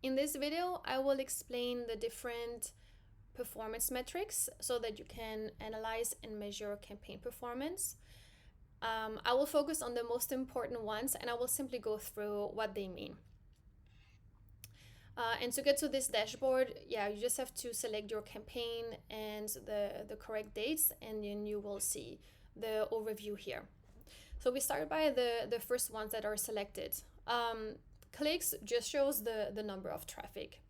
In this video, I will explain the different performance metrics so that you can analyze and measure campaign performance. I will focus on the most important ones and I will simply go through what they mean. And to get to this dashboard, you just have to select your campaign and the correct dates, and then you will see the overview here. So we start by the first ones that are selected. Clicks just shows the number of traffic.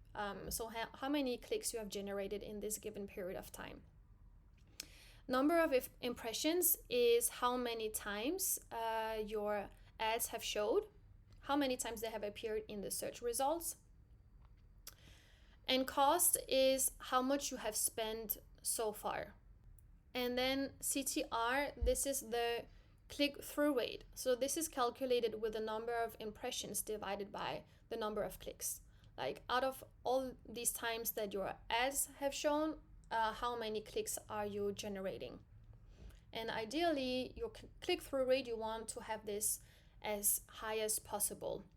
So how many clicks you have generated in this given period of time. Number of impressions is how many times your ads have showed, how many times they have appeared in the search results. And cost is how much you have spent so far. And then CTR, this is the click-through rate. So this is calculated with the number of impressions divided by the number of clicks. Like out of all these times that your ads have shown, how many clicks are you generating? And ideally, your click-through rate, you want to have this as high as possible.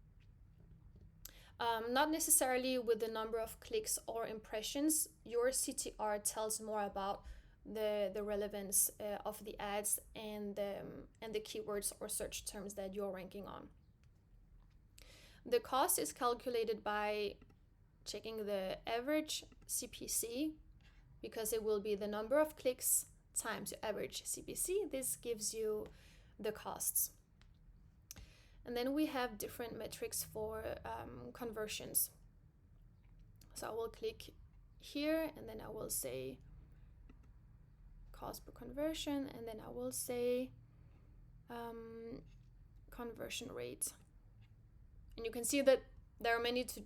Not necessarily with the number of clicks or impressions. Your CTR tells more about the relevance of the ads and the keywords or search terms that you're ranking on. The cost is calculated by checking the average CPC, because it will be the number of clicks times your average CPC. This gives you the costs. And then we have different metrics for conversions. So I will click here and then I will say cost per conversion, and then I will say conversion rate. And you can see that there are many to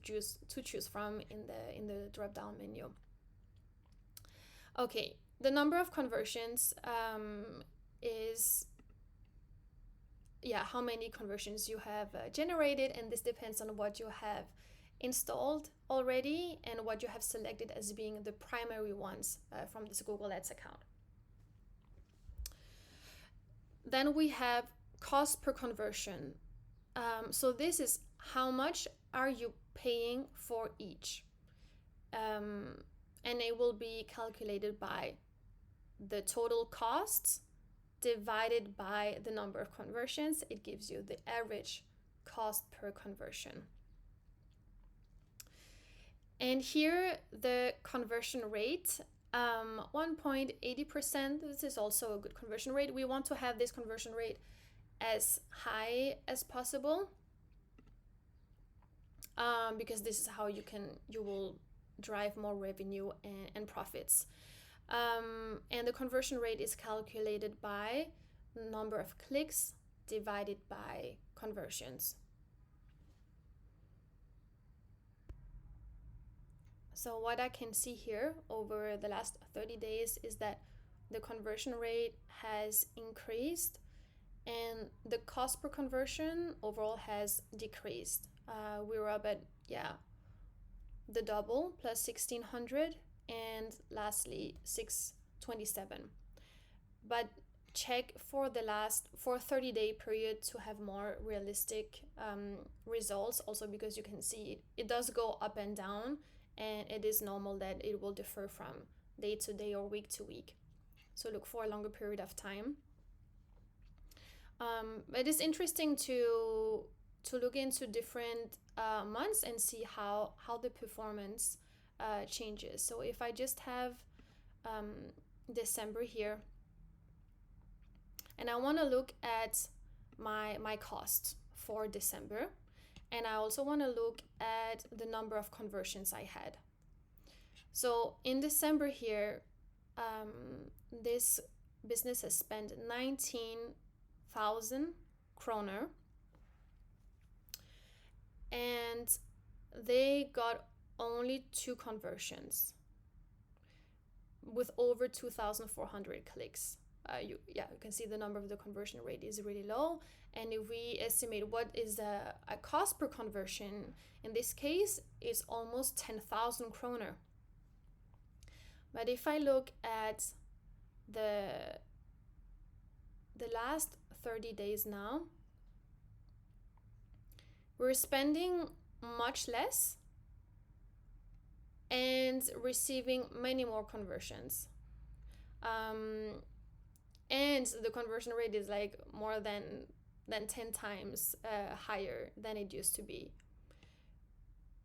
choose from in the drop down menu. Okay, the number of conversions is how many conversions you have generated, and this depends on what you have installed already and what you have selected as being the primary ones from this Google Ads account. Then we have cost per conversion. So this is how much are you paying for each, and it will be calculated by the total costs divided by the number of conversions. It gives you the average cost per conversion. And here the conversion rate, 1.80%. This is also a good conversion rate. We want to have this conversion rate as high as possible, because this is how you will drive more revenue and profits. And the conversion rate is calculated by number of clicks divided by conversions. So what I can see here over the last 30 days is that the conversion rate has increased and the cost per conversion overall has decreased. We were up at the double, plus 1,600, and lastly 627. But check for 30-day period to have more realistic results, also because you can see it does go up and down, and it is normal that it will differ from day to day or week to week. So look for a longer period of time. But it's interesting to look into different months and see how the performance changes. So if I just have December here, and I want to look at my cost for December, and I also want to look at the number of conversions I had. So in December here, this business has spent 19,000 kroner, and they got only 2 conversions with over 2,400 clicks. You can see the number of the conversion rate is really low. And if we estimate what is a cost per conversion, in this case, it's almost 10,000 kroner. But if I look at the last 30 days now, we're spending much less, and receiving many more conversions. And the conversion rate is like more than 10 times higher than it used to be.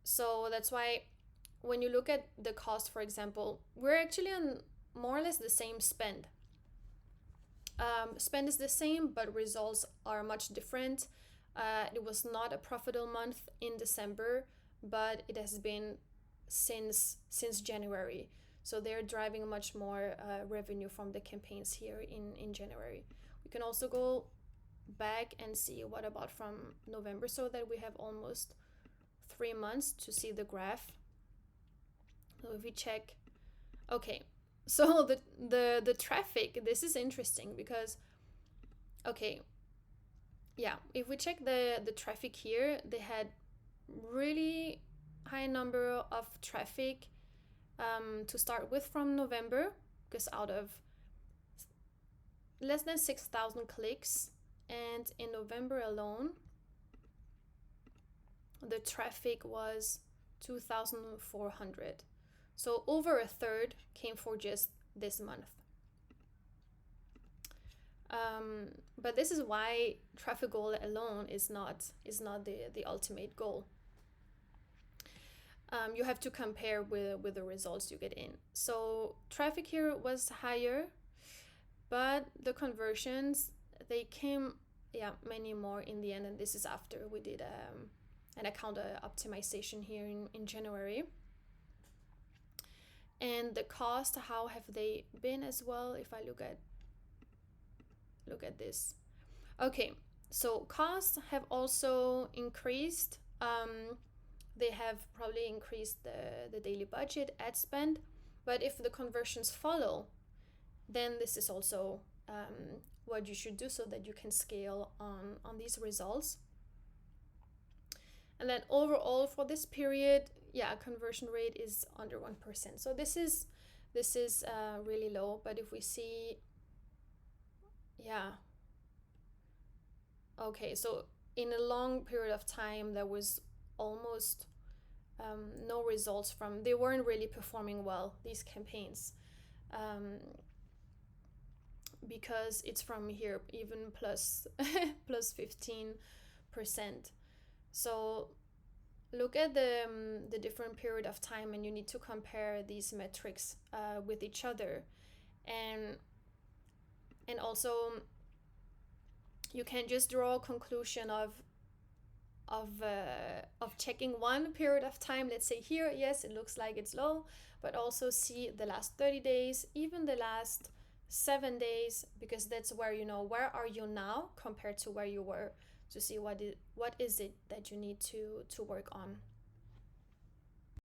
So that's why when you look at the cost, for example, we're actually on more or less the same spend. Spend is the same, but results are much different. It was not a profitable month in December, but it has been since January. So they're driving much more revenue from the campaigns here in January. We can also go back and see what about from November, so that we have almost 3 months to see the graph. So if we check, okay, so the traffic, this is interesting because, okay, yeah, if we check the traffic here, they had really high number of traffic to start with from November, because out of less than 6,000 clicks, and in November alone the traffic was 2,400. So over a third came for just this month. But this is why traffic goal alone is not the ultimate goal. You have to compare with the results you get in. So traffic here was higher, but the conversions, they came, yeah, many more in the end. And this is after we did an account optimization here in January. And the cost, how have they been as well? If I look at this, okay, so costs have also increased. They have probably increased the daily budget, ad spend, but if the conversions follow, then this is also what you should do so that you can scale on these results. And then overall for this period, yeah, conversion rate is under 1%. So this is really low. But if we see, yeah, okay, so in a long period of time there was almost no results from, they weren't really performing well, these campaigns, because it's from here even plus 15%. So look at the different period of time, and you need to compare these metrics with each other, and also you can just draw a conclusion of checking one period of time. Let's say here, yes, it looks like it's low, but also see the last 30 days, even the last 7 days, because that's where you know where are you now compared to where you were, to see what is it that you need to work on.